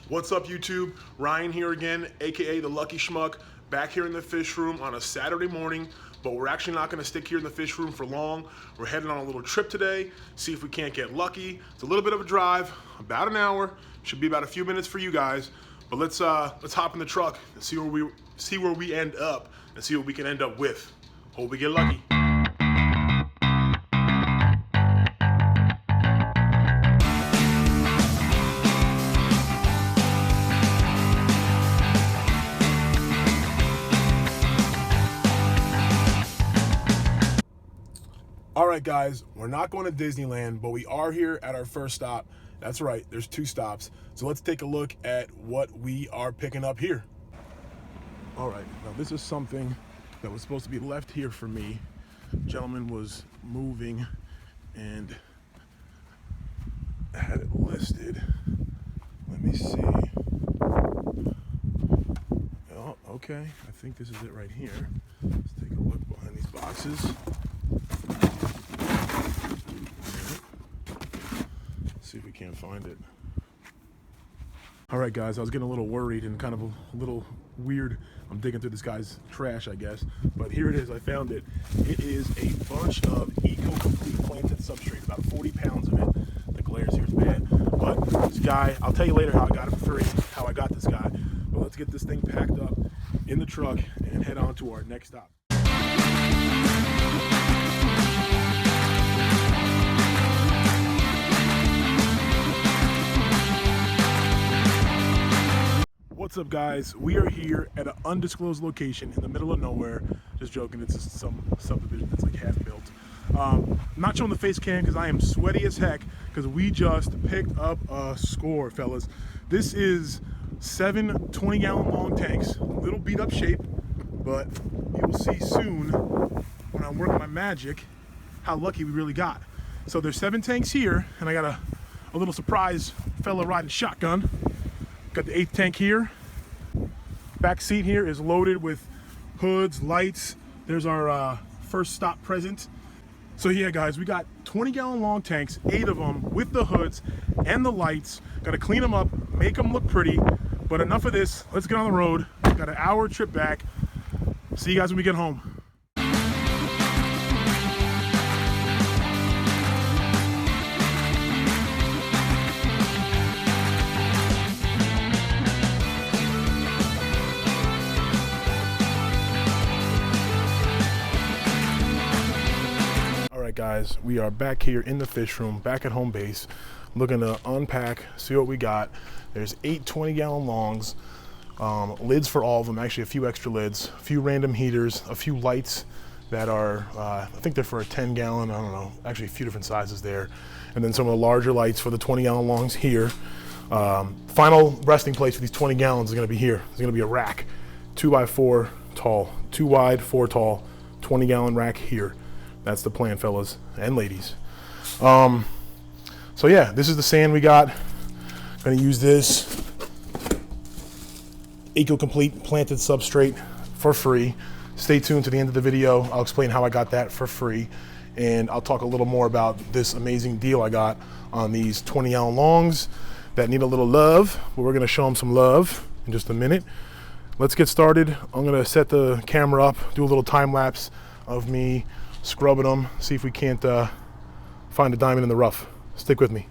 What's up, YouTube? Ryan here again, aka the Lucky Schmuck, back here in the fish room on a Saturday morning, but we're actually not gonna stick here in the fish room for long. We're heading on a little trip today, see if we can't get lucky. It's a little bit of a drive, about an hour, should be about a few minutes for you guys, but let's hop in the truck and see where we end up and see what we can end up with. Hope we get lucky. All right, guys, we're not going to Disneyland, but we are here at our first stop. That's right, there's 2 stops. So let's take a look at what we are picking up here. All right, now this is something that was supposed to be left here for me. Gentleman was moving and had it listed. Let me see. Oh, okay, I think this is it right here. Let's take a look behind these boxes. See if we can't find it. All right, guys, I was getting a little worried and kind of a little weird. I'm digging through this guy's trash, I guess, but here it is. I found it. It is a bunch of eco-complete planted substrate, about 40 pounds of it. The glares here is bad, but this guy, I'll tell you later how I got it for free, how I got this guy. But let's get this thing packed up in the truck and head on to our next stop. What's up, guys? We are here at an undisclosed location in the middle of nowhere. Just joking, it's just some subdivision that's like half built. I'm not showing the face cam because I am sweaty as heck because we just picked up a score, fellas. This is 7 20-gallon long tanks, a little beat up shape, but you will see soon when I'm working my magic how lucky we really got. So there's 7 tanks here, and I got a little surprise fella riding shotgun. Got the 8th tank here. Back seat here is loaded with hoods, lights. There's our first stop present. So yeah, guys, we got 20-gallon long tanks, 8 of them with the hoods and the lights. Got to clean them up, make them look pretty. But enough of this. Let's get on the road. Got an hour trip back. See you guys when we get home. Guys, we are back here in the fish room, back at home base, looking to unpack, see what we got. There's 8 20-gallon longs, lids for all of them, actually a few extra lids, a few random heaters, a few lights that are, I think they're for a 10-gallon, I don't know, actually a few different sizes there. And then some of the larger lights for the 20-gallon longs here. Final resting place for these 20 gallons is gonna be here. It's gonna be a rack, 2x4 tall, 2 wide, 4 tall, 20-gallon rack here. That's the plan, fellas and ladies. So yeah, this is the sand we got. Gonna use this eco-complete planted substrate for free. Stay tuned to the end of the video. I'll explain how I got that for free, and I'll talk a little more about this amazing deal I got on these 20-gallon longs that need a little love, but we're gonna show them some love in just a minute. Let's get started. I'm gonna set the camera up, do a little time lapse of me scrubbing them, see if we can't find a diamond in the rough. Stick with me.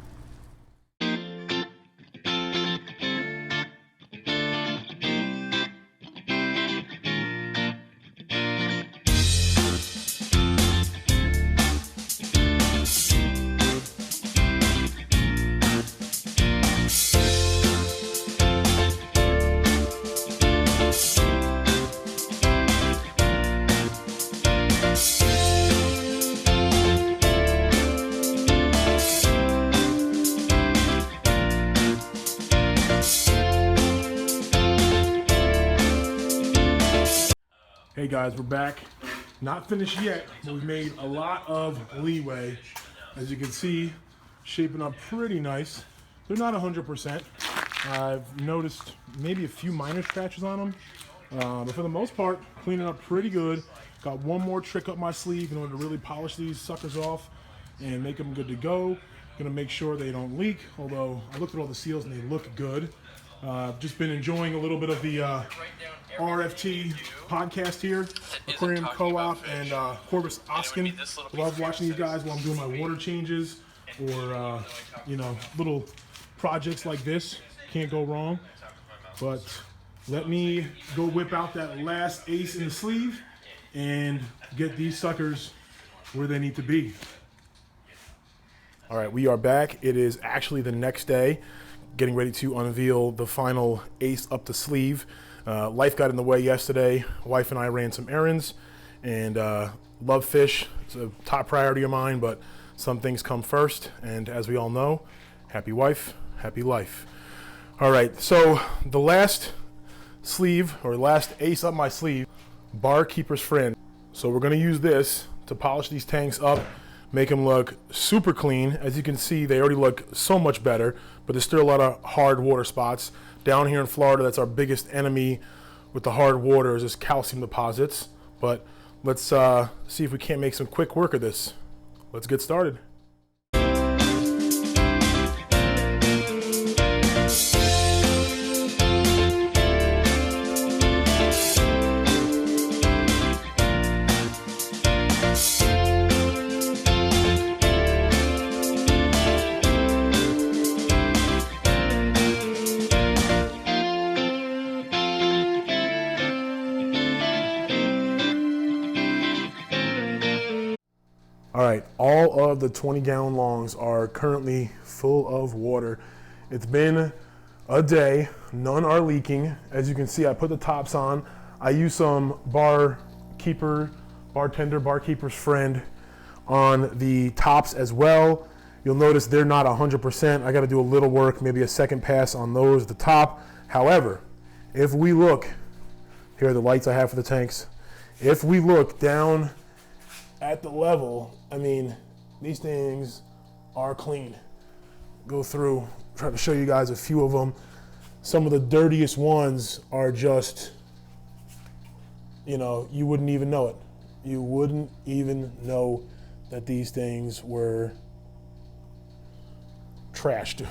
Hey guys, we're back. Not finished yet, but we've made a lot of leeway. As you can see, shaping up pretty nice. They're not 100%. I've noticed maybe a few minor scratches on them, but for the most part, cleaning up pretty good. Got one more trick up my sleeve in order to really polish these suckers off and make them good to go. Gonna make sure they don't leak, although I looked at all the seals and they look good. Just been enjoying a little bit of the RFT podcast here, Aquarium Co-op and Corvus Oskin. Love watching you guys while I'm doing my water changes or, you know, little projects like this. Can't go wrong. But let me go whip out that last ace in the sleeve and get these suckers where they need to be. All right, we are back. It is actually the next day, getting ready to unveil the final ace up the sleeve. Life got in the way yesterday. Wife and I ran some errands, and love fish. It's a top priority of mine, but some things come first, and as we all know, happy wife, happy life. All right, so the last sleeve, or last ace up my sleeve, Barkeeper's Friend. So we're gonna use this to polish these tanks up, make them look super clean. As you can see, they already look so much better, but there's still a lot of hard water spots. Down here in Florida, that's our biggest enemy with the hard water, is just calcium deposits. But let's see if we can't make some quick work of this. Let's get started. All right, all of the 20-gallon longs are currently full of water. It's been a day, none are leaking. As you can see, I put the tops on. I use some barkeeper's friend on the tops as well. You'll notice they're not 100%. I gotta do a little work, maybe a second pass on those at the top. However, if we look, here are the lights I have for the tanks. If we look down at the level, I mean, these things are clean. Go through, try to show you guys a few of them. Some of the dirtiest ones are just, you know, you wouldn't even know it. You wouldn't even know that these things were trashed.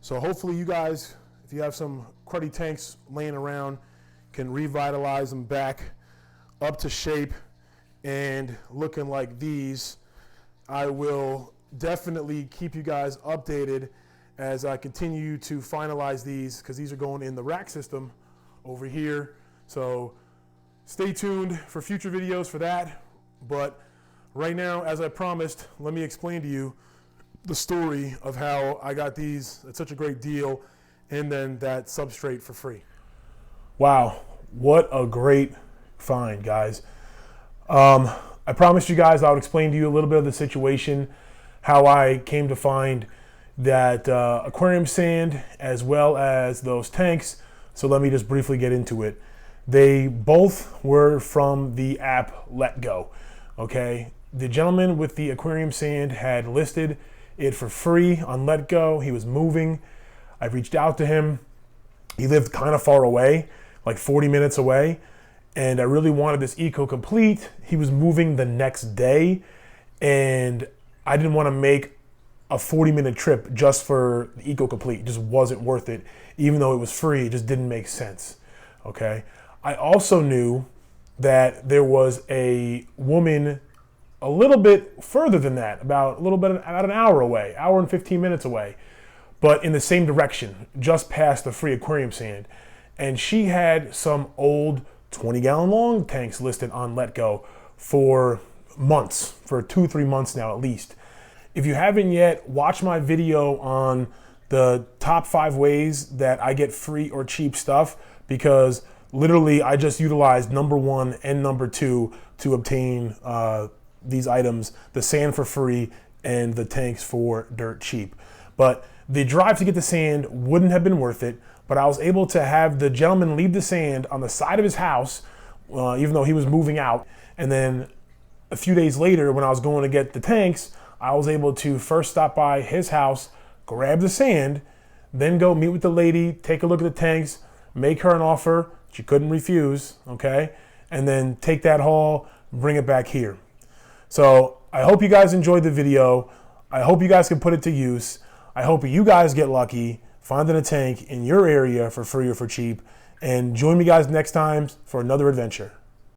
So hopefully you guys, if you have some cruddy tanks laying around, can revitalize them back up to shape and looking like these. I will definitely keep you guys updated as I continue to finalize these, because these are going in the rack system over here. So stay tuned for future videos for that. But right now, as I promised, let me explain to you the story of how I got these at such a great deal and then that substrate for free. Wow, what a great find, guys. I promised you guys I would explain to you a little bit of the situation, how I came to find that aquarium sand as well as those tanks. So let me just briefly get into it. They both were from the app Let Go. Okay, the gentleman with the aquarium sand had listed it for free on Let Go. He was moving. I reached out to him. He lived kind of far away, like 40 minutes away. And I really wanted this Eco Complete. He was moving the next day, and I didn't want to make a 40-minute trip just for the Eco Complete. It just wasn't worth it. Even though it was free, it just didn't make sense, okay? I also knew that there was a woman a little bit further than that, about an hour away, hour and 15 minutes away, but in the same direction, just past the free aquarium sand. And she had some old 20-gallon long tanks listed on Let Go for months, for 2-3 months now at least. If you haven't yet, watch my video on the top 5 ways that I get free or cheap stuff, because literally I just utilized number 1 and number 2 to obtain these items, the sand for free and the tanks for dirt cheap. But the drive to get the sand wouldn't have been worth it. But I was able to have the gentleman leave the sand on the side of his house, even though he was moving out. And then a few days later, when I was going to get the tanks, I was able to first stop by his house, grab the sand, then go meet with the lady, take a look at the tanks, make her an offer she couldn't refuse, okay? And then take that haul, bring it back here. So I hope you guys enjoyed the video. I hope you guys can put it to use. I hope you guys get lucky, finding a tank in your area for free or for cheap. And join me guys next time for another adventure.